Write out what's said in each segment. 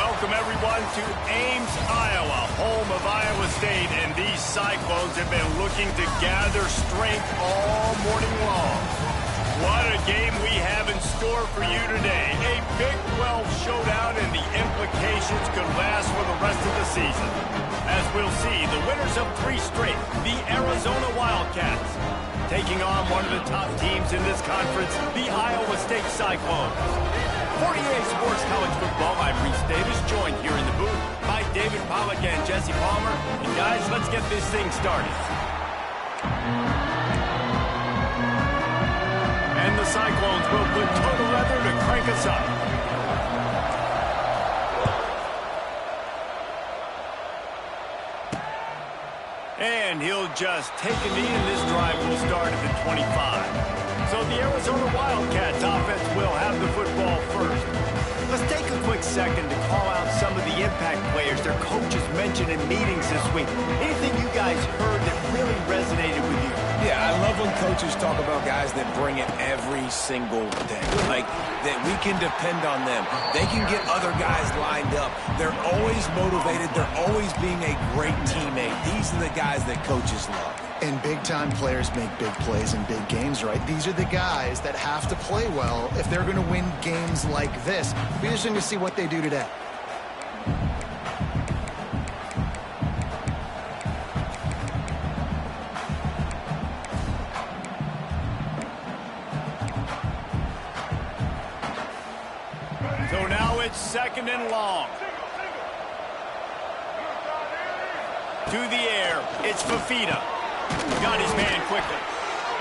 Welcome, everyone, to Ames, Iowa, home of Iowa State. And these Cyclones have been looking to gather strength all morning long. What a game we have in store for you today. A Big 12 showdown, and the implications could last for the rest of the season. As we'll see, the winners of 3 straight, the Arizona Wildcats, taking on one of the top teams in this conference, the Iowa State Cyclones. 48 Sports College Football, I'm Reese Davis, joined here in the booth by David Pollack and Jesse Palmer. And guys, let's get this thing started. And the Cyclones will put total leather to crank us up. And he'll just take a knee, and this drive will start at the 25. So the Arizona Wildcats offense will have the football first. Let's take a quick second to call out some of the impact players their coaches mentioned in meetings this week. Anything you guys heard that really resonated with you? Yeah, I love when coaches talk about guys that bring it every single day. Like, that we can depend on them. They can get other guys lined up. They're always motivated. They're always being a great teammate. These are the guys that coaches love. And big-time players make big plays in big games, right? These are the guys that have to play well if they're going to win games like this. Be interesting to see what they do today. So now it's 2nd and long. To the air, it's Fafita. Got his man quickly.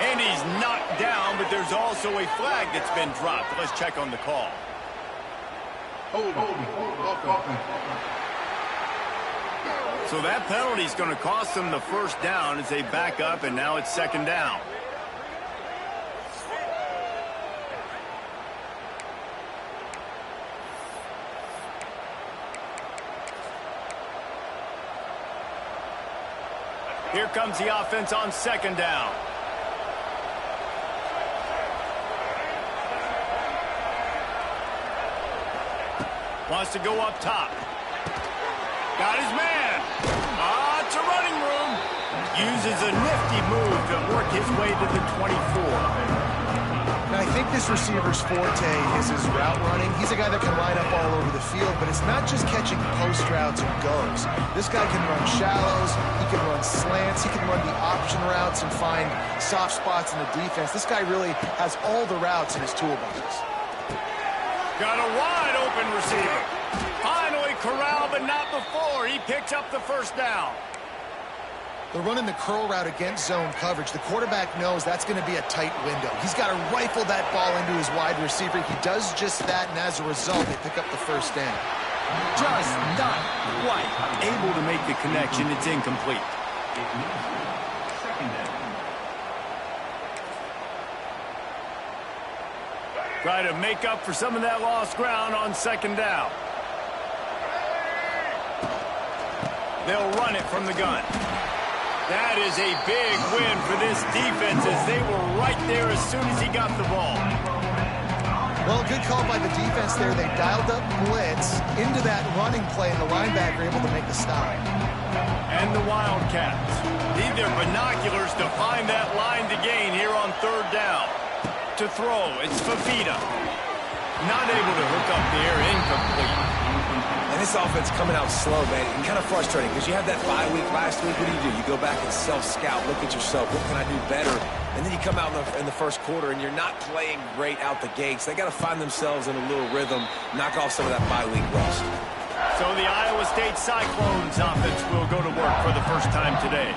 And he's knocked down, but there's also a flag that's been dropped. Let's check on the call. So that penalty's going to cost them the first down as they back up, and now it's 2nd down. Here comes the offense on 2nd down. Wants to go up top. Got his man. It's a running room. Uses a nifty move to work his way to the 24. Now, I think this receiver's forte is his route running. He's a guy that can line up all over the field, but it's not just catching post routes and goes. This guy can run shallows, he can run slants, he can run the option routes and find soft spots in the defense. This guy really has all the routes in his toolbox. Got a wide open receiver. Finally corralled, but not before. He picks up the first down. They're running the curl route against zone coverage. The quarterback knows that's going to be a tight window. He's got to rifle that ball into his wide receiver. He does just that, and as a result, they pick up the first down. Just not quite able to make the connection. It's incomplete. Try to make up for some of that lost ground on 2nd down. They'll run it from the gun. That is a big win for this defense as they were right there as soon as he got the ball. Well, good call by the defense there. They dialed up blitz into that running play, and the linebacker able to make the stop. And the Wildcats need their binoculars to find that line to gain here on 3rd down. To throw, it's Fafita. Not able to hook up there, incomplete. And this offense coming out slow, man. It's kind of frustrating because you have that bye week last week. What do? You go back and self-scout, look at yourself. What can I do better? And then you come out in the first quarter and you're not playing great out the gates. They got to find themselves in a little rhythm, knock off some of that bye week rust. So the Iowa State Cyclones offense will go to work for the first time today.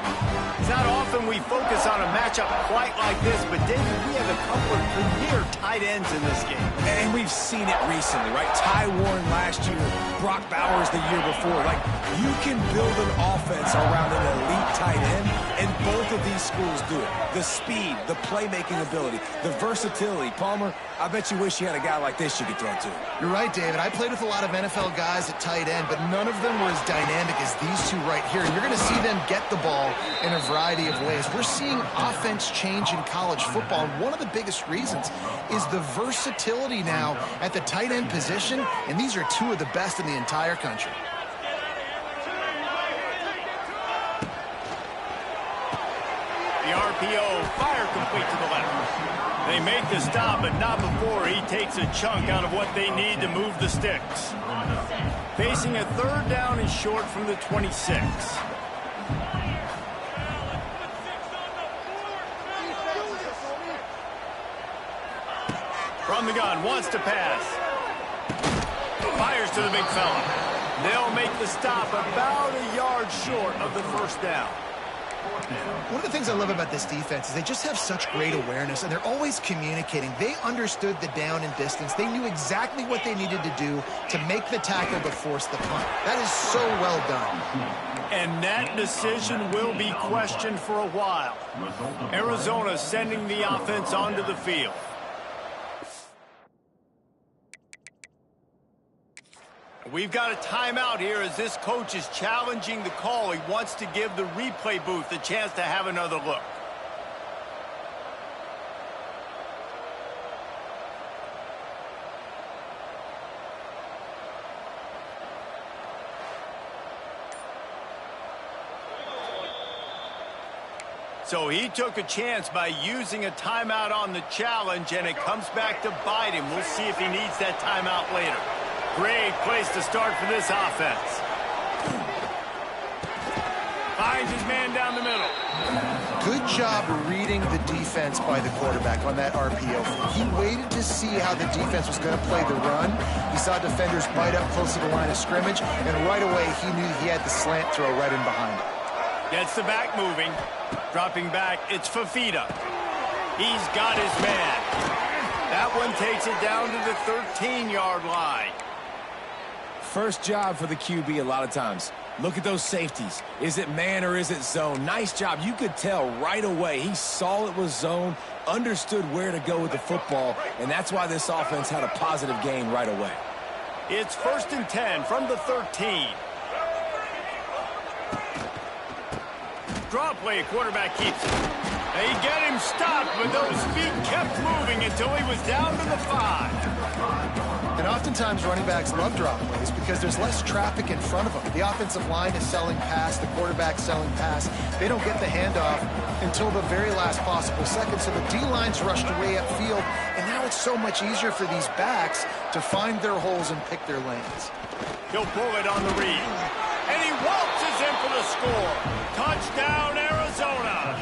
It's not often we focus on a matchup quite like this, but David, we have a couple of premier tight ends in this game. And we've seen it recently, right? Ty Warren last year, Brock Bowers the year before. Like, you can build an offense around an elite tight end, and both of these schools do it. The speed, the playmaking ability, the versatility. Palmer, I bet you wish you had a guy like this you could throw to. You're right, David. I played with a lot of NFL guys at tight end, but none of of them were as dynamic as these two right here. And you're going to see them get the ball in a variety of ways. We're seeing offense change in college football. And one of the biggest reasons is the versatility now at the tight end position. And these are two of the best in the entire country. The RPO, fire complete to the left. They make the stop, but not before he takes a chunk out of what they need to move the sticks. Facing a third down and short from the 26. From the gun, wants to pass. Fires to the big fella. They'll make the stop about a yard short of the first down. One of the things I love about this defense is they just have such great awareness, and they're always communicating. They understood the down and distance. They knew exactly what they needed to do to make the tackle to force the punt. That is so well done. And that decision will be questioned for a while. Arizona sending the offense onto the field. We've got a timeout here as this coach is challenging the call. He wants to give the replay booth a chance to have another look. So he took a chance by using a timeout on the challenge, and it comes back to bite him. We'll see if he needs that timeout later. Great place to start for this offense. Finds his man down the middle. Good job reading the defense by the quarterback on that RPO. He waited to see how the defense was going to play the run. He saw defenders bite up close to the line of scrimmage, and right away he knew he had the slant throw right in behind him. Gets the back moving. Dropping back, it's Fafita. He's got his man. That one takes it down to the 13-yard line. First job for the QB a lot of times. Look at those safeties. Is it man or is it zone? Nice job. You could tell right away. He saw it was zone, understood where to go with the football, and that's why this offense had a positive gain right away. It's 1st and 10 from the 13. Draw play, quarterback keeps it. They get him stopped, but those feet kept moving until he was down to the 5. And oftentimes running backs love drop plays because there's less traffic in front of them. The offensive line is selling pass, the quarterback's selling pass. They don't get the handoff until the very last possible second, so the D-line's rushed away upfield, and now it's so much easier for these backs to find their holes and pick their lanes. He'll pull it on the read. And he waltzes in for the score. Touchdown, Arizona.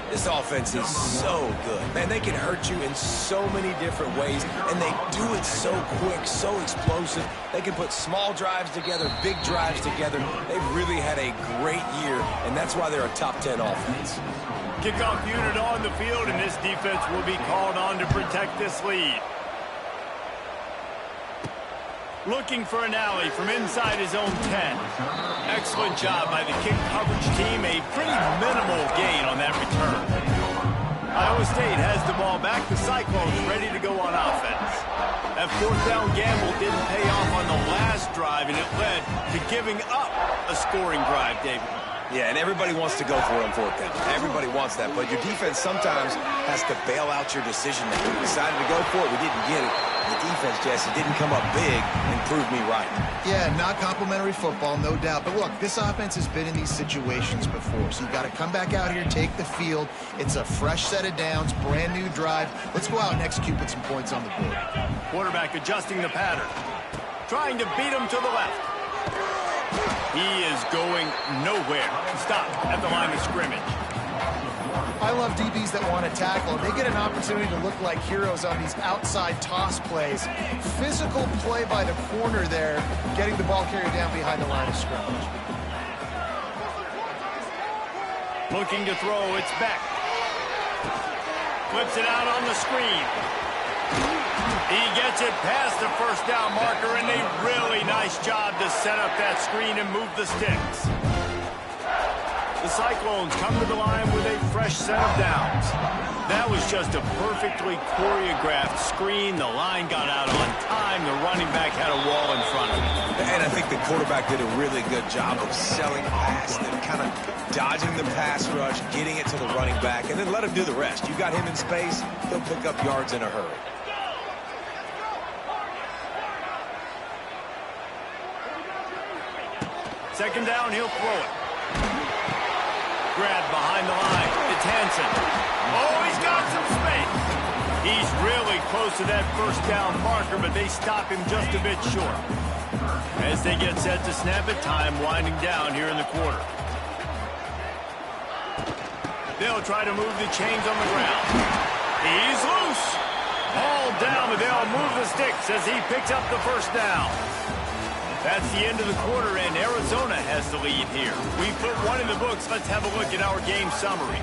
This offense is so good. Man, they can hurt you in so many different ways, and they do it so quick, so explosive. They can put small drives together, big drives together. They've really had a great year, and that's why they're a top 10 offense. Kickoff unit on the field, and this defense will be called on to protect this lead. Looking for an alley from inside his own 10. Excellent job by the kick coverage team. A pretty minimal gain on that return. Iowa State has the ball back. The Cyclones ready to go on offense. That fourth down gamble didn't pay off on the last drive, and it led to giving up a scoring drive, David. Yeah, and everybody wants to go for it on fourth down. Everybody wants that, but your defense sometimes has to bail out your decision making. We decided to go for it. We didn't get it. The defense, Jesse, didn't come up big and prove me right. Yeah, not complimentary football, no doubt. But look, this offense has been in these situations before, so you've got to come back out here, take the field. It's a fresh set of downs, brand new drive. Let's go out and execute with some points on the board. Quarterback adjusting the pattern. Trying to beat him to the left. He is going nowhere. Stop at the line of scrimmage. I love DBs that want to tackle. They get an opportunity to look like heroes on these outside toss plays. Physical play by the corner there, getting the ball carried down behind the line of scrimmage. Looking to throw, it's Beck. Flips it out on the screen. He gets it past the first down marker, and a really nice job to set up that screen and move the sticks. The Cyclones come to the line with a fresh set of downs. That was just a perfectly choreographed screen. The line got out on time. The running back had a wall in front of him. And I think the quarterback did a really good job of selling past and kind of dodging the pass rush, getting it to the running back, and then let him do the rest. You got him in space, he'll pick up yards in a hurry. Second down, he'll throw it. Grab behind the line. It's Hansen. Oh, he's got some space. He's really close to that first down marker, but they stop him just a bit short. As they get set to snap it, time winding down here in the quarter. They'll try to move the chains on the ground. He's loose. All down, but they'll move the sticks as he picks up the first down. That's the end of the quarter, and Arizona has the lead here. We put one in the books. Let's have a look at our game summary.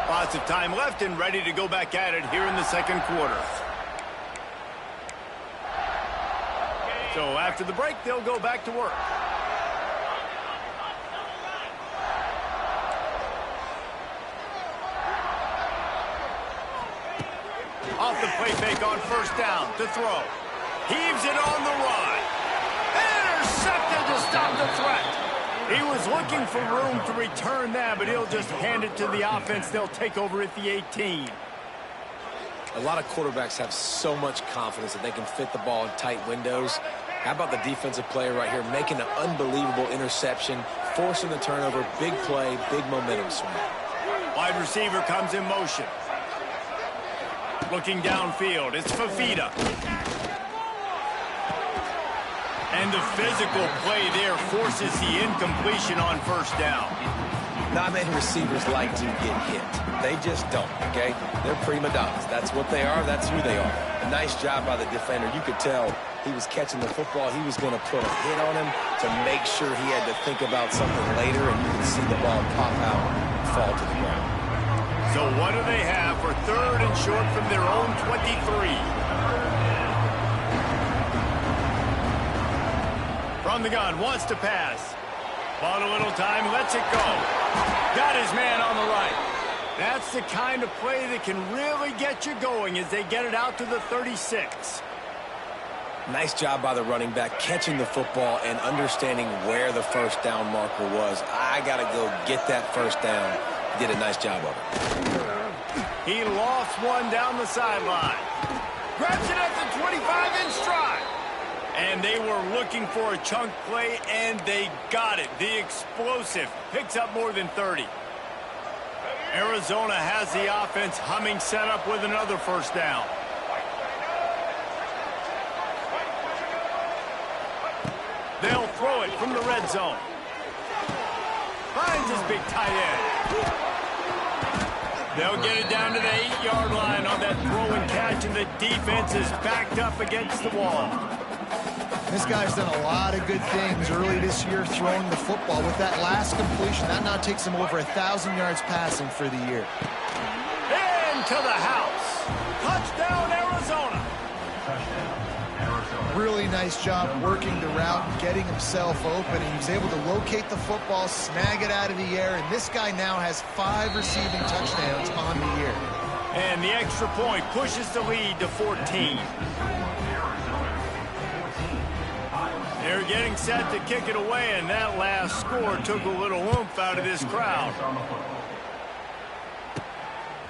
Lots of time left and ready to go back at it here in the second quarter. So after the break, they'll go back to work. Off the play fake on first down to throw. Heaves it on the run. Intercepted to stop the threat. He was looking for room to return that, but he'll just hand it to the offense. They'll take over at the 18. A lot of quarterbacks have so much confidence that they can fit the ball in tight windows. How about the defensive player right here making an unbelievable interception, forcing the turnover, big play, big momentum swing. Wide receiver comes in motion. Looking downfield, it's Fafita. And the physical play there forces the incompletion on first down. Not many receivers like to get hit. They just don't, okay? They're prima donnas. That's what they are. That's who they are. A nice job by the defender. You could tell he was catching the football. He was going to put a hit on him to make sure he had to think about something later, and you can see the ball pop out and fall to the ground. So what do they have for third and short from their own 23? From the gun, wants to pass. Bought a little time, lets it go. Got his man on the right. That's the kind of play that can really get you going as they get it out to the 36. Nice job by the running back, catching the football and understanding where the first down marker was. I got to go get that first down. Did a nice job of it. He lost one down the sideline. Grabs it at the 25 in stride. And they were looking for a chunk play, and they got it. The explosive picks up more than 30. Arizona has the offense humming, set up with another first down. They'll throw it from the red zone. Finds his big tight end. They'll get it down to the 8-yard line on that throw and catch, and the defense is backed up against the wall. This guy's done a lot of good things early this year throwing the football. With that last completion, that now takes him over 1,000 yards passing for the year. Into the house. Touchdown, Arizona. Really nice job working the route and getting himself open. And he was able to locate the football, snag it out of the air, and this guy now has 5 receiving touchdowns on the year. And the extra point pushes the lead to 14. They're getting set to kick it away, and that last score took a little oomph out of this crowd.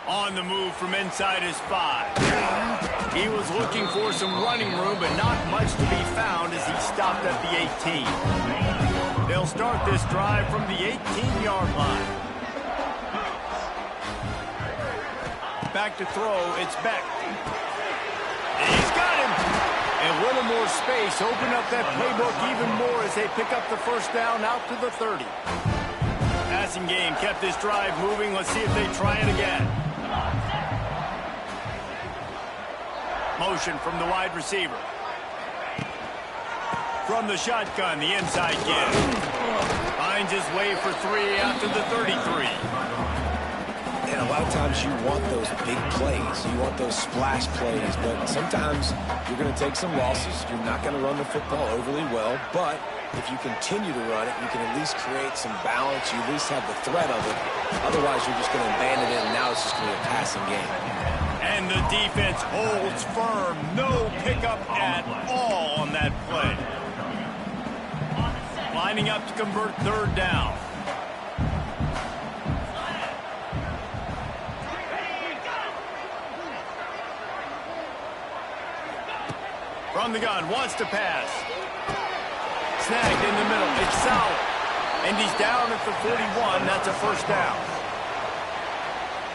On the move from inside his 5. He was looking for some running room, but not much to be found as he stopped at the 18. They'll start this drive from the 18-yard line. Back to throw, it's Beck. He's got him. A little more space, open up that playbook even more as they pick up the first down out to the 30. Passing game kept this drive moving. Let's see if they try it again. Motion from the wide receiver. From the shotgun, the inside give. Finds his way for 3 out to the 33. And a lot of times you want those big plays. You want those splash plays. But sometimes you're going to take some losses. You're not going to run the football overly well. But if you continue to run it, you can at least create some balance. You at least have the threat of it. Otherwise, you're just going to abandon it, and now it's just going to be a passing game. And the defense holds firm. No pickup at all on that play. Lining up to convert third down. From the gun, wants to pass. Snagged in the middle. It's solid. And he's down at the 41. That's a first down.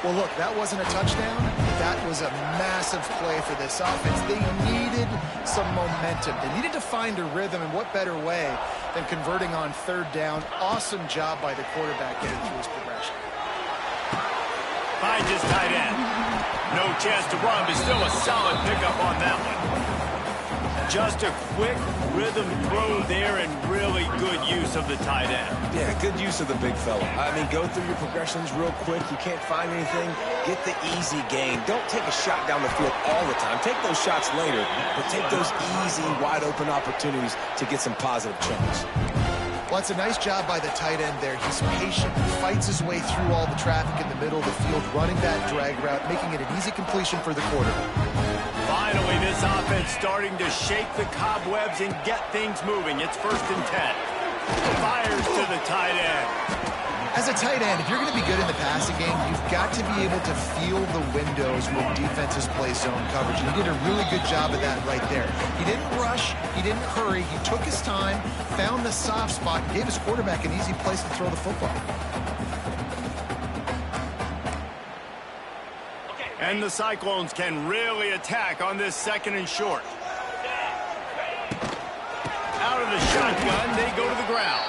Well, look, that wasn't a touchdown. That was a massive play for this offense. They needed some momentum. They needed to find a rhythm, and what better way than converting on third down. Awesome job by the quarterback getting through his progression. Finds his tight end. No chance to run, but still a solid pickup on that one. Just a quick rhythm throw there and really good use of the tight end. Yeah, good use of the big fella. I mean, go through your progressions real quick. You can't find anything. Get the easy gain. Don't take a shot down the field all the time. Take those shots later, but take those easy, wide-open opportunities to get some positive chunks. Well, it's a nice job by the tight end there. He's patient. He fights his way through all the traffic in the middle of the field, running that drag route, making it an easy completion for the quarterback. Finally, this offense starting to shake the cobwebs and get things moving. It's 1st and 10. Fires to the tight end. As a tight end, if you're going to be good in the passing game, you've got to be able to feel the windows when defenses play zone coverage. And he did a really good job of that right there. He didn't rush. He didn't hurry. He took his time, found the soft spot, and gave his quarterback an easy place to throw the football. And the Cyclones can really attack on this 2nd and short. Out of the shotgun, they go to the ground.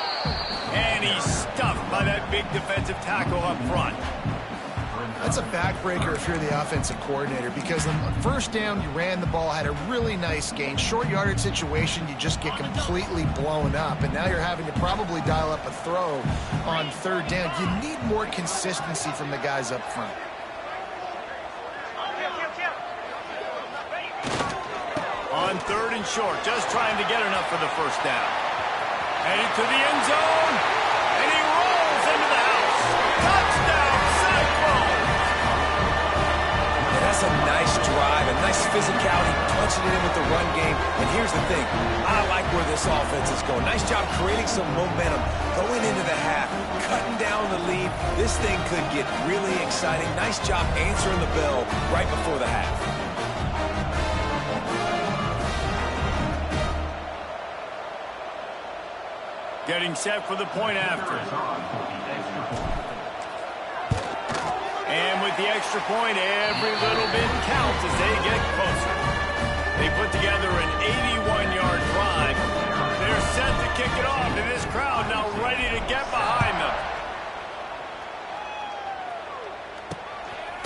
And he's stuffed by that big defensive tackle up front. That's a backbreaker if you're the offensive coordinator, because on first down, you ran the ball, had a really nice gain. Short yardage situation, you just get completely blown up, and now you're having to probably dial up a throw on third down. You need more consistency from the guys up front. On 3rd and short, just trying to get enough for the first down. Headed to the end zone, and he rolls into the house. Touchdown, Cyclone! Yeah, that's a nice drive, a nice physicality, punching it in with the run game. And here's the thing, I like where this offense is going. Nice job creating some momentum, going into the half, cutting down the lead. This thing could get really exciting. Nice job answering the bell right before the half. Getting set for the point after. And with the extra point, every little bit counts as they get closer. They put together an 81-yard drive. They're set to kick it off, and this crowd now ready to get behind them.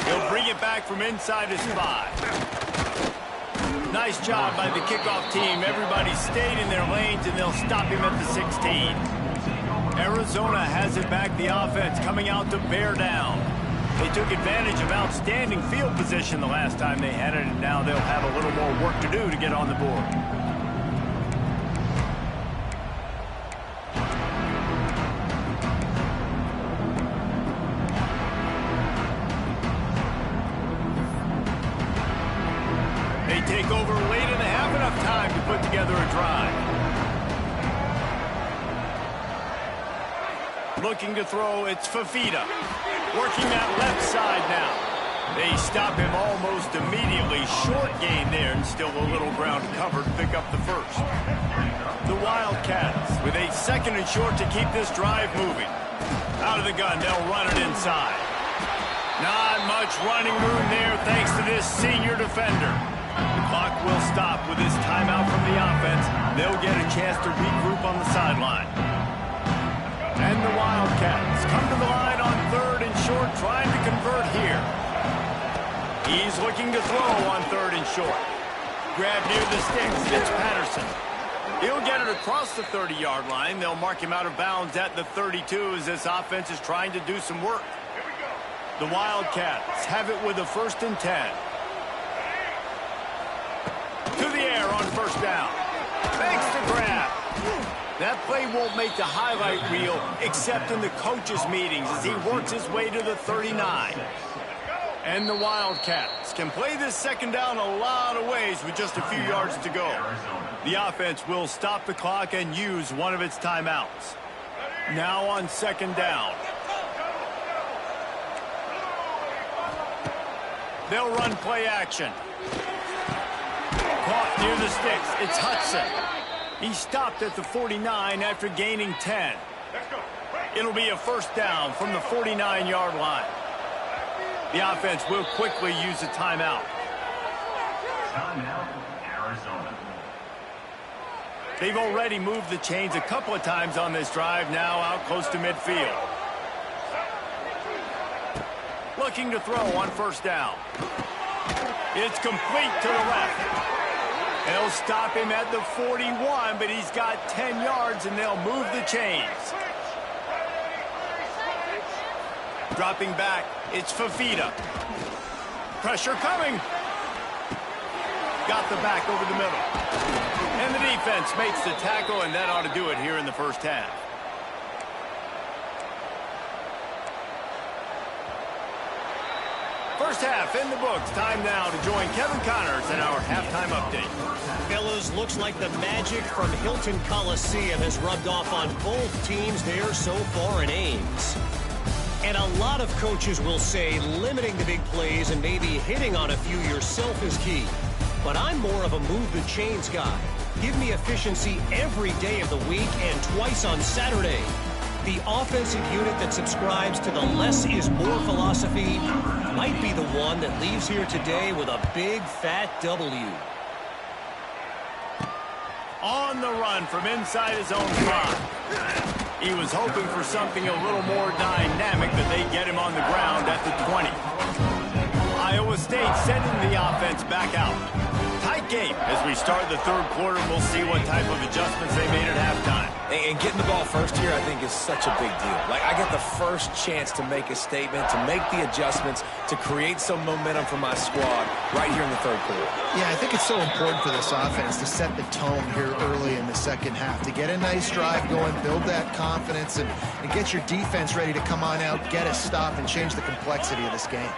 He'll bring it back from inside his 5. Nice job by the kickoff team. Everybody stayed in their lanes, and they'll stop him at the 16. Arizona has it back. The offense coming out to bear down. They took advantage of outstanding field position the last time they had it, and now they'll have a little more work to do to get on the board. Take over late in the half, enough time to put together a drive. Looking to throw, it's Fafita. Working that left side now. They stop him almost immediately. Short gain there, and still a little ground covered to pick up the first. The Wildcats with a 2nd and short to keep this drive moving. Out of the gun, they'll run it inside. Not much running room there thanks to this senior defender. The clock will stop with this timeout from the offense. They'll get a chance to regroup on the sideline. And the Wildcats come to the line on 3rd and short, trying to convert here. He's looking to throw on 3rd and short. Grab near the sticks, it's Patterson. He'll get it across the 30-yard line. They'll mark him out of bounds at the 32 as this offense is trying to do some work. The Wildcats have it with a 1st and 10. To the air on 1st down. Makes the grab. That play won't make the highlight reel except in the coaches' meetings as he works his way to the 39. And the Wildcats can play this second down a lot of ways with just a few yards to go. The offense will stop the clock and use one of its timeouts. Now on second down. They'll run play action. Caught near the sticks. It's Hudson. He stopped at the 49 after gaining 10. It'll be a first down from the 49-yard line. The offense will quickly use a timeout. Timeout, Arizona. They've already moved the chains a couple of times on this drive, now out close to midfield. Looking to throw on first down. It's complete to the left. They'll stop him at the 41, but he's got 10 yards, and they'll move the chains. Dropping back, it's Fafita. Pressure coming. Got the back over the middle. And the defense makes the tackle, and that ought to do it here in the first half. First half in the books. Time now to join Kevin Connors in our halftime update. Fellas, looks like the magic from Hilton Coliseum has rubbed off on both teams there so far in Ames. And a lot of coaches will say limiting the big plays and maybe hitting on a few yourself is key. But I'm more of a move the chains guy. Give me efficiency every day of the week and twice on Saturday. The offensive unit that subscribes to the less is more philosophy might be the one that leaves here today with a big fat W. On the run from inside his own 5. He was hoping for something a little more dynamic, but they get him on the ground at the 20. Iowa State sending the offense back out. Tight game as we start the third quarter. We'll see what type of adjustments they made at halftime. And getting the ball first here, I think, is such a big deal. Like, I get the first chance to make a statement, to make the adjustments, to create some momentum for my squad right here in the third quarter. Yeah, I think it's so important for this offense to set the tone here early in the second half, to get a nice drive going, build that confidence, and get your defense ready to come on out, get a stop, and change the complexity of this game.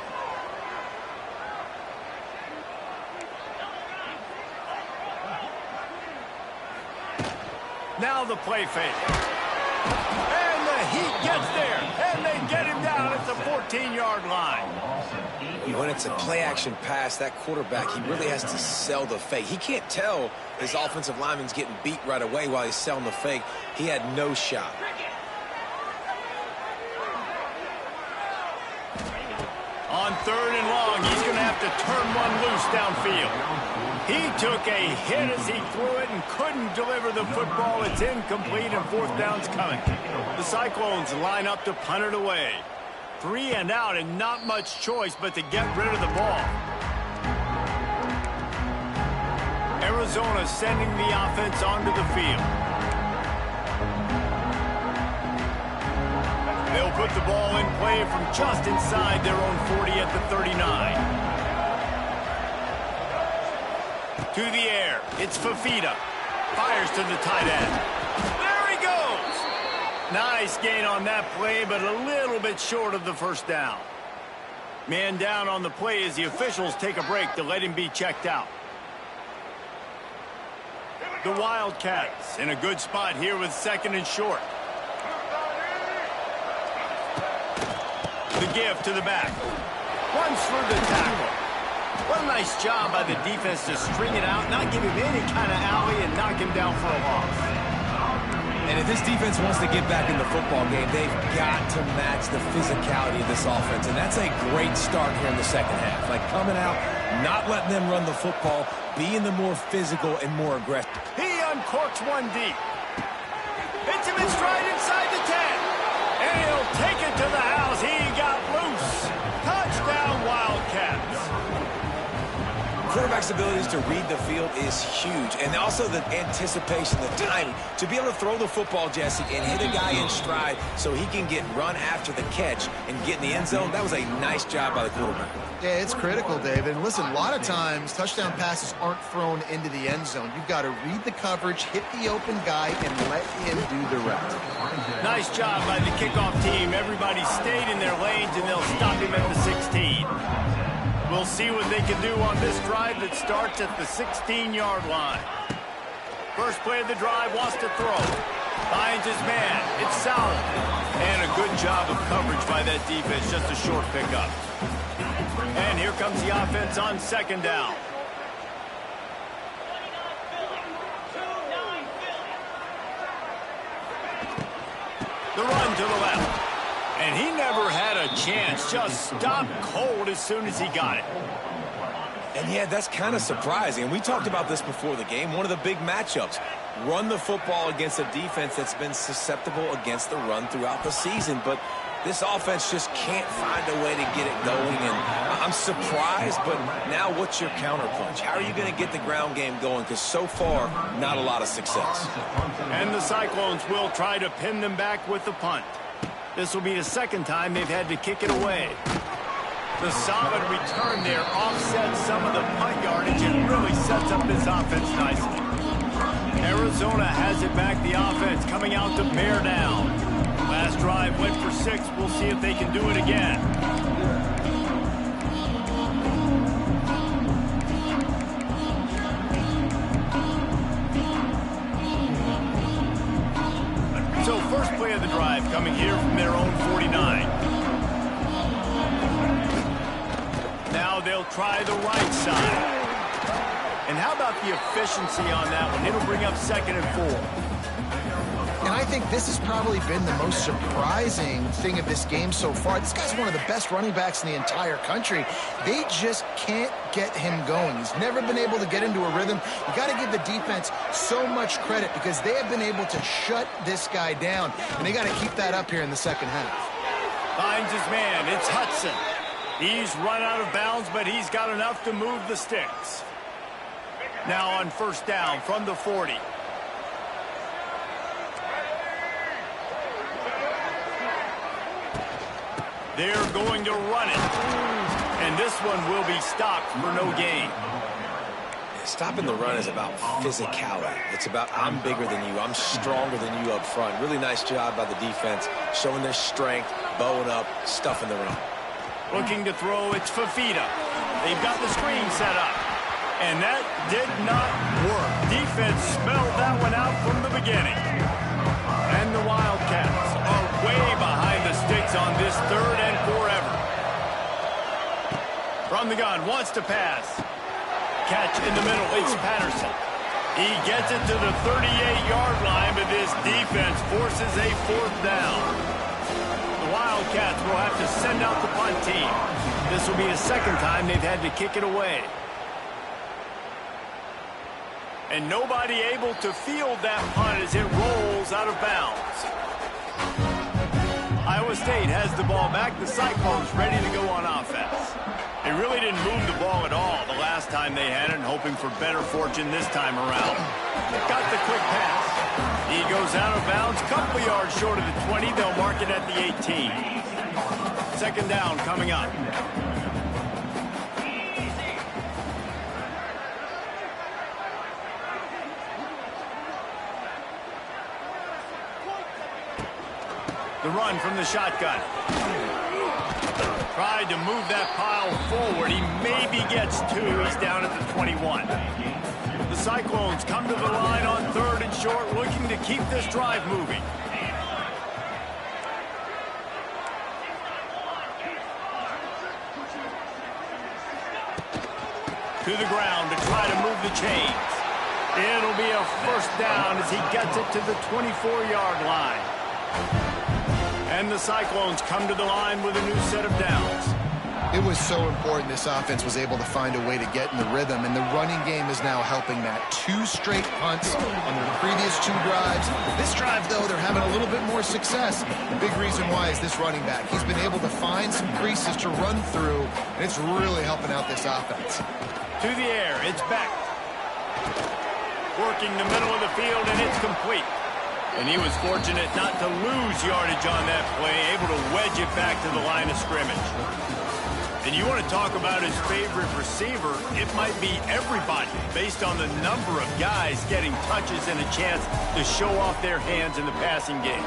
Now the play fake. And the Heat gets there. And they get him down at the 14-yard line. When it's a play-action pass, that quarterback, he really has to sell the fake. He can't tell his offensive lineman's getting beat right away while he's selling the fake. He had no shot. On third and long, he's going to have to turn one loose downfield. He took a hit as he threw it and couldn't deliver the football. It's incomplete and fourth down's coming. The Cyclones line up to punt it away. 3 and out and not much choice but to get rid of the ball. Arizona sending the offense onto the field. They'll put the ball in play from just inside their own 40 at the 39. To the air, it's Fafita. Fires to the tight end. There he goes! Nice gain on that play, but a little bit short of the first down. Man down on the play as the officials take a break to let him be checked out. The Wildcats in a good spot here with second and short. The give to the back. Runs through the tackle. What a nice job by the defense to string it out, not give him any kind of alley, and knock him down for a loss. And if this defense wants to get back in the football game, they've got to match the physicality of this offense. And that's a great start here in the second half. Like, coming out, not letting them run the football, being the more physical and more aggressive. He uncorks one deep. Hits him in stride inside the 10. And he'll take it to the house. He got loose. Touchdown, Wildcats. quarterback's abilities to read the field is huge. And also the anticipation, the timing. To be able to throw the football, Jesse, and hit a guy in stride so he can get run after the catch and get in the end zone, that was a nice job by the quarterback. Yeah, it's critical, David. And listen, a lot of times touchdown passes aren't thrown into the end zone. You've got to read the coverage, hit the open guy, and let him do the rest. Nice job by the kickoff team. Everybody stayed in their lanes, and they'll stop him at the 16. We'll see what they can do on this drive that starts at the 16-yard line. First play of the drive, wants to throw. Finds his man. It's Sowell. And a good job of coverage by that defense. Just a short pickup. And here comes the offense on second down. The run to the left. And he never had a chance. Just stopped cold as soon as he got it. And yeah, that's kind of surprising. And we talked about this before the game. One of the big matchups. Run the football against a defense that's been susceptible against the run throughout the season. But this offense just can't find a way to get it going. And I'm surprised, but now what's your counterpunch? How are you going to get the ground game going? Because so far, not a lot of success. And the Cyclones will try to pin them back with the punt. This will be the second time they've had to kick it away. The solid return there offsets some of the punt yardage and really sets up this offense nicely. Arizona has it back, the offense coming out to bear down. Last drive went for 6. We'll see if they can do it again. So first play of the drive coming here from their own 49. Now they'll try the right side. And how about the efficiency on that one? It'll bring up 2nd and 4. And I think this has probably been the most surprising thing of this game so far. This guy's one of the best running backs in the entire country. They just can't get him going. He's never been able to get into a rhythm. You got to give the defense so much credit because they have been able to shut this guy down. And they got to keep that up here in the second half. Finds his man. It's Hudson. He's run out of bounds, but he's got enough to move the sticks. Now on first down from the 40. They're going to run it. And this one will be stopped for no gain. Stopping the run is about physicality. It's about I'm bigger than you. I'm stronger than you up front. Really nice job by the defense, showing their strength, bowing up, stuffing the run. Looking to throw, it's Fafita. They've got the screen set up. And that did not work. Defense smelled that one out from the beginning. And the Wildcats are way behind the sticks on this 3rd and forever. From the gun, wants to pass. Catch in the middle, it's Patterson. He gets it to the 38-yard line, but this defense forces a 4th down. The Wildcats will have to send out the punt team. This will be the second time they've had to kick it away. And nobody able to field that punt as it rolls out of bounds. Iowa State has the ball back. The Cyclones ready to go on offense. They really didn't move the ball at all the last time they had it, and hoping for better fortune this time around. Got the quick pass. He goes out of bounds, couple yards short of the 20. They'll mark it at the 18. Second down coming up. The run from the shotgun. Tried to move that pile forward. He maybe gets 2. He's down at the 21. The Cyclones come to the line on 3rd and short, looking to keep this drive moving. To the ground to try to move the chains. It'll be a first down as he gets it to the 24-yard line. And the Cyclones come to the line with a new set of downs. It was so important this offense was able to find a way to get in the rhythm, and the running game is now helping that. 2 straight punts on their previous 2 drives. This drive, though, they're having a little bit more success. The big reason why is this running back. He's been able to find some creases to run through, and it's really helping out this offense. To the air, it's back. Working the middle of the field, and it's complete. And he was fortunate not to lose yardage on that play, able to wedge it back to the line of scrimmage. And you want to talk about his favorite receiver, it might be everybody based on the number of guys getting touches and a chance to show off their hands in the passing game.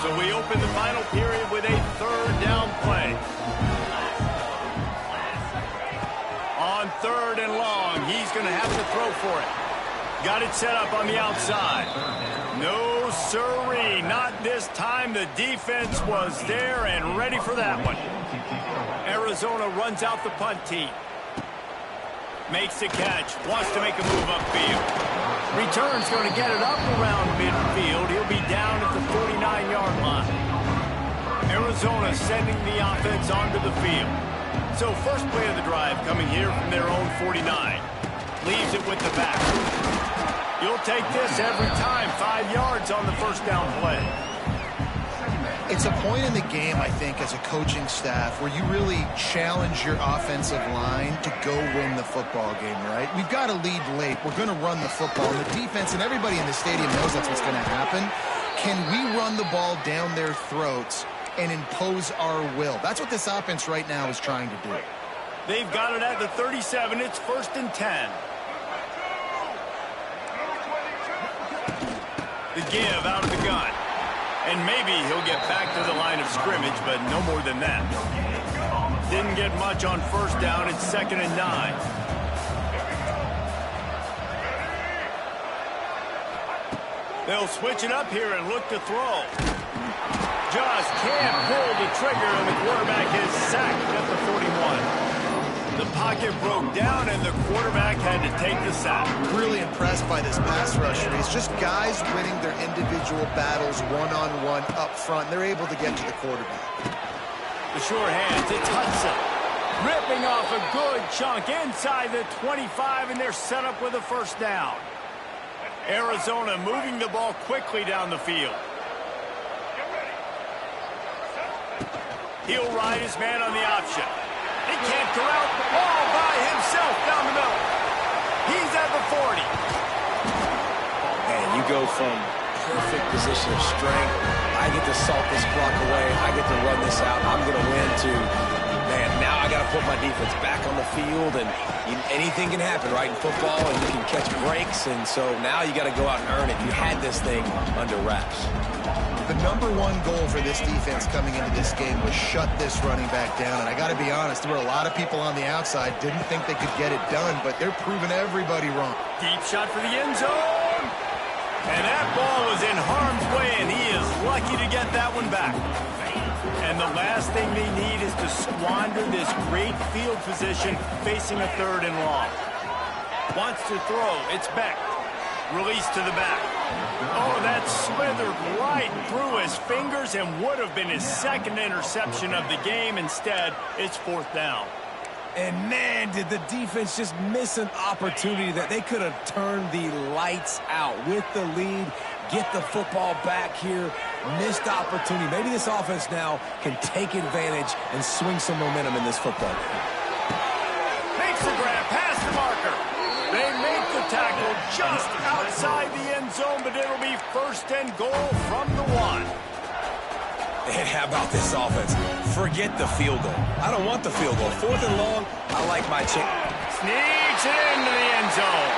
So we open the final period with a 3rd down play. On 3rd and long, he's going to have to throw for it. Got it set up on the outside. No sirree, not this time. The defense was there and ready for that one. Arizona runs out the punt team. Makes the catch, wants to make a move upfield. Return's going to get it up around midfield. He'll be down at the 49-yard line. Arizona sending the offense onto the field. So first play of the drive coming here from their own 49. Leaves it with the back. You'll take this every time. 5 yards on the first down play. It's a point in the game, I think, as a coaching staff where you really challenge your offensive line to go win the football game, right? We've got to lead late. We're going to run the football. And the defense and everybody in the stadium knows that's what's going to happen. Can we run the ball down their throats and impose our will? That's what this offense right now is trying to do. They've got it at the 37. It's 1st and 10. The give out of the gun. And maybe he'll get back to the line of scrimmage, but no more than that. Didn't get much on 1st down. It's 2nd and 9. They'll switch it up here and look to throw. Just can't pull the trigger, and the quarterback is sacked at the 41. The pocket broke down, and the quarterback had to take the sack. Really impressed by this pass rush. It's just guys winning their individual battles one-on-one up front. They're able to get to the quarterback. The sure hands, it's Hudson. Ripping off a good chunk inside the 25, and they're set up with a 1st down. Arizona moving the ball quickly down the field. He'll ride his man on the option. He can't corral all by himself down the middle. He's at the 40. And you go from perfect position of strength. I get to salt this clock away. I get to run this out. I'm going to win to, man, now I got to put my defense back on the field. And anything can happen, right, in football. And you can catch breaks. And so now you got to go out and earn it. You had this thing under wraps. The number 1 goal for this defense coming into this game was shut this running back down. And I got to be honest, there were a lot of people on the outside didn't think they could get it done, but they're proving everybody wrong. Deep shot for the end zone. And that ball was in harm's way, and he is lucky to get that one back. And the last thing they need is to squander this great field position facing a 3rd and long. Wants to throw. It's back. Release to the back. Oh, that slithered right through his fingers and would have been his 2nd interception of the game. Instead, it's 4th down. And, man, did the defense just miss an opportunity that they could have turned the lights out with the lead, get the football back here, missed opportunity. Maybe this offense now can take advantage and swing some momentum in this football game. Makes the grab, past the marker. They make the tackle just outside the end zone, but it'll be 1st and goal from the 1. And how about this offense? Forget the field goal. I don't want the field goal. 4th and long, I like my chance. Sneaks it into the end zone.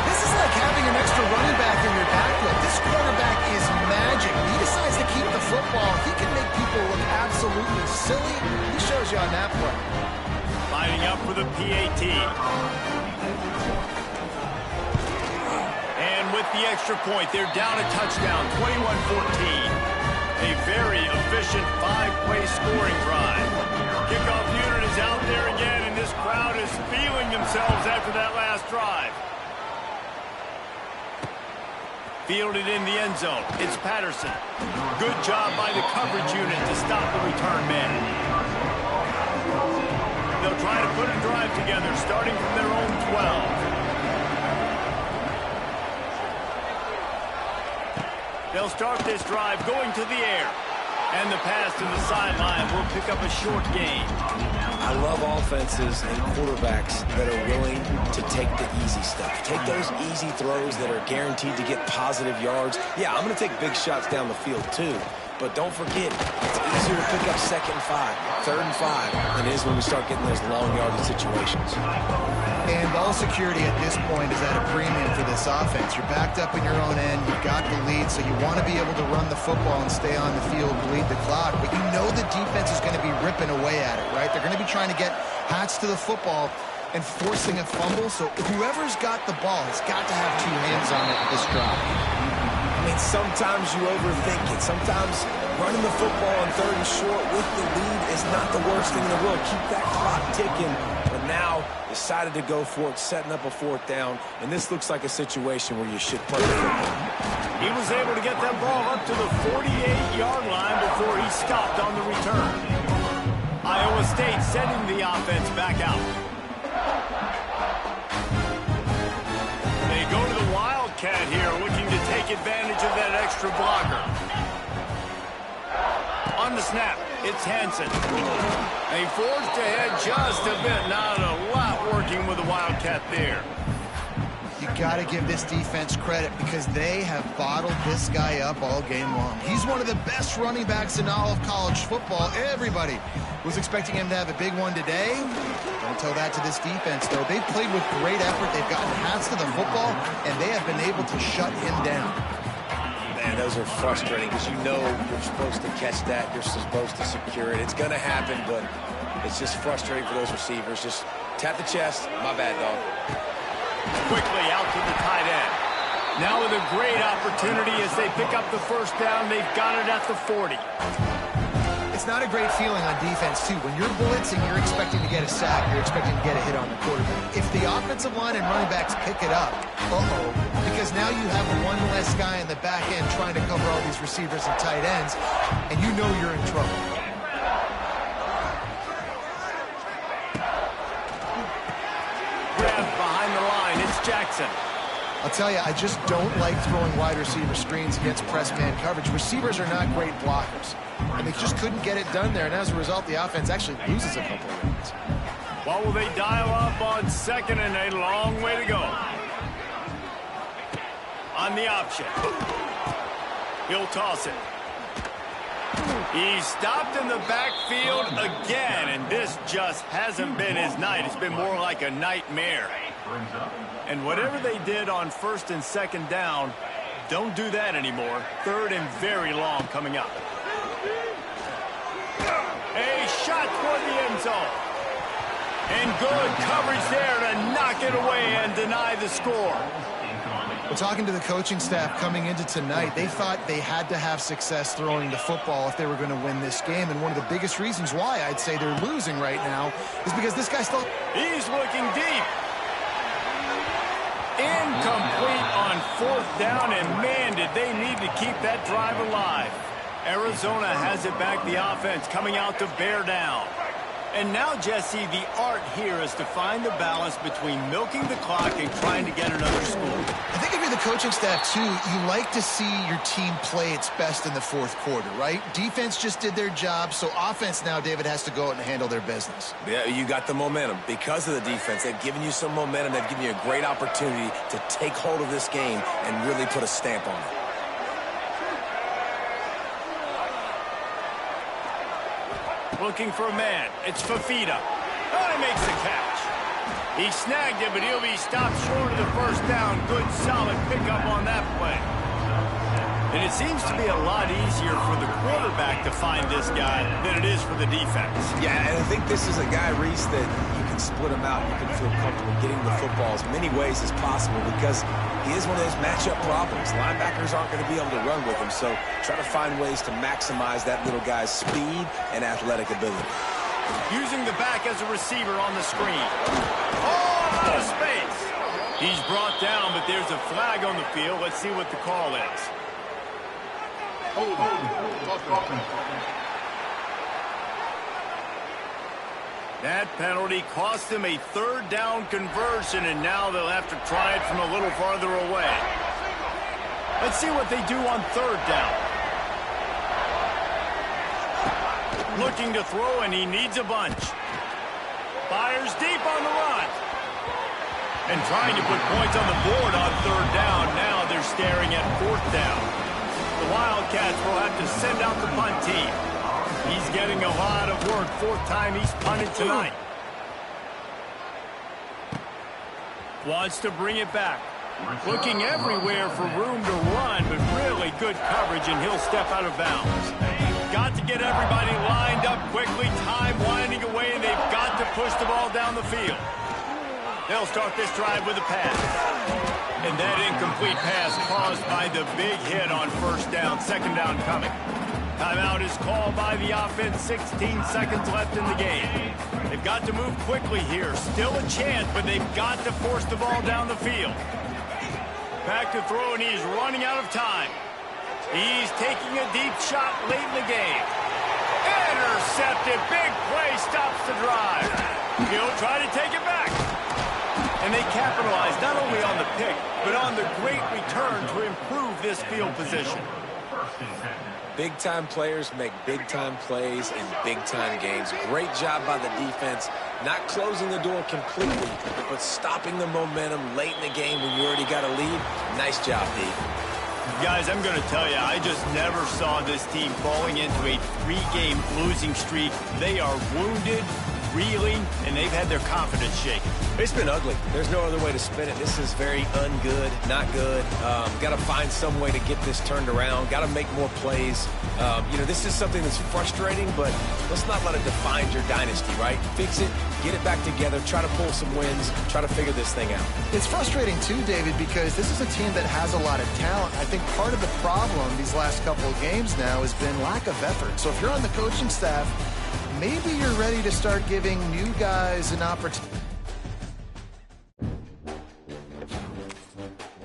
This is like having an extra running back in your backfield. This quarterback is magic. He decides to keep the football. He can make people look absolutely silly. He shows you on that play. Lining up for the PAT. And with the extra point, they're down a touchdown, 21-14. A very efficient 5-play scoring drive. Kickoff unit is out there again, and this crowd is feeling themselves after that last drive. Fielded in the end zone. It's Patterson. Good job by the coverage unit to stop the return man. They'll try to put a drive together starting from their own 12. They'll start this drive going to the air. And the pass to the sideline will pick up a short gain. I love offenses and quarterbacks that are willing to take the easy stuff. Take those easy throws that are guaranteed to get positive yards. Yeah, I'm going to take big shots down the field too. But don't forget, it's easier to pick up 2nd and 5, 3rd and 5 than it is when we start getting those long yardage situations. And ball security at this point is at a premium for this offense. You're backed up in your own end. You've got the lead, so you want to be able to run the football and stay on the field, bleed the clock. But you know the defense is going to be ripping away at it, right? They're going to be trying to get hats to the football and forcing a fumble. So whoever's got the ball has got to have 2 hands on it this drive. I mean, sometimes you overthink it. Sometimes running the football on 3rd and short with the lead is not the worst thing in the world. Keep that clock ticking. But now decided to go for it, setting up a 4th down. And this looks like a situation where you should play the football. He was able to get that ball up to the 48-yard line before he stopped on the return. Iowa State sending the offense back out. They go to the Wildcat here, looking to take advantage of that extra blocker. On the snap, it's Hansen. They forced ahead just a bit. Not a lot working with the Wildcat there. You got to give this defense credit because they have bottled this guy up all game long. He's one of the best running backs in all of college football. Everybody was expecting him to have a big one today. Don't tell that to this defense, though. They've played with great effort. They've gotten hats to the football, and they have been able to shut him down. Man, those are frustrating because you know you're supposed to catch that. You're supposed to secure it. It's going to happen, but it's just frustrating for those receivers. Just tap the chest. My bad, dog. Quickly out to the tight end. Now with a great opportunity as they pick up the 1st down. They've got it at the 40. It's not a great feeling on defense, too. When you're blitzing, you're expecting to get a sack. You're expecting to get a hit on the quarterback. If the offensive line and running backs pick it up, because now you have one less guy in the back end trying to cover all these receivers and tight ends, and you know you're in trouble. Grab behind the line. It's Jackson. I'll tell you, I just don't like throwing wide receiver screens against press man coverage. Receivers are not great blockers, and they just couldn't get it done there, and as a result, the offense actually loses a couple of yards. What will they dial up on 2nd and a long way to go? On the option. He'll toss it. He's stopped in the backfield again, and this just hasn't been his night. It's been more like a nightmare. And whatever they did on 1st and 2nd down, don't do that anymore. 3rd and very long coming up. A shot toward the end zone. And good coverage there to knock it away and deny the score. Well, talking to the coaching staff coming into tonight, they thought they had to have success throwing the football if they were going to win this game. And one of the biggest reasons why I'd say they're losing right now is because this guy still... He's looking deep. Incomplete on 4th down, and man, did they need to keep that drive alive. Arizona has it back, the offense coming out to bear down. And now, Jesse, the art here is to find the balance between milking the clock and trying to get another score. I think if you're the coaching staff, too, you like to see your team play its best in the 4th quarter, right? Defense just did their job, so offense now, David, has to go out and handle their business. Yeah, you got the momentum. Because of the defense, they've given you some momentum. They've given you a great opportunity to take hold of this game and really put a stamp on it. Looking for a man. It's Fafita. Oh, he makes the catch. He snagged it, but he'll be stopped short of the 1st down. Good, solid pickup on that play. And it seems to be a lot easier for the quarterback to find this guy than it is for the defense. Yeah, and I think this is a guy, Reese, that you can split him out. You can feel comfortable getting the football as many ways as possible because he is one of those matchup problems. Linebackers aren't going to be able to run with him, so try to find ways to maximize that little guy's speed and athletic ability. Using the back as a receiver on the screen. Oh, out of space. He's brought down, but there's a flag on the field. Let's see what the call is. That penalty cost him a third down conversion, and now they'll have to try it from a little farther away. Let's see what they do on third down. Looking to throw, and he needs a bunch. Fires deep on the run. And trying to put points on the board on third down. Now they're staring at fourth down. The Wildcats will have to send out the punt team. He's getting a lot of work. Fourth time he's punted tonight. Wants to bring it back. Looking everywhere for room to run, but really good coverage, and he'll step out of bounds. Got to get everybody lined up quickly. Time winding away, and they've got to push the ball down the field. They'll start this drive with a pass. And that incomplete pass caused by the big hit on first down. Second down coming. Timeout is called by the offense. 16 seconds left in the game. They've got to move quickly here. Still a chance, but they've got to force the ball down the field. Back to throw, and he's running out of time. He's taking a deep shot late in the game. Intercepted. Big play stops the drive. He'll try to take it back. And they capitalize not only on the pick, but on the great return to improve this field position. Big-time players make big-time plays in big-time games. Great job by the defense, not closing the door completely, but stopping the momentum late in the game when you already got a lead. Nice job, D. Guys, I'm going to tell you, I just never saw this team falling into a 3-game losing streak. They are wounded, reeling, and they've had their confidence shaken. It's been ugly. There's no other way to spin it. This is very ungood, not good. Got to find some way to get this turned around. Got to make more plays. This is something that's frustrating, but let's not let it define your dynasty, right? Fix it, get it back together, try to pull some wins, try to figure this thing out. It's frustrating too, David, because this is a team that has a lot of talent. I think part of the problem these last couple of games now has been lack of effort. So if you're on the coaching staff, maybe you're ready to start giving new guys an opportunity.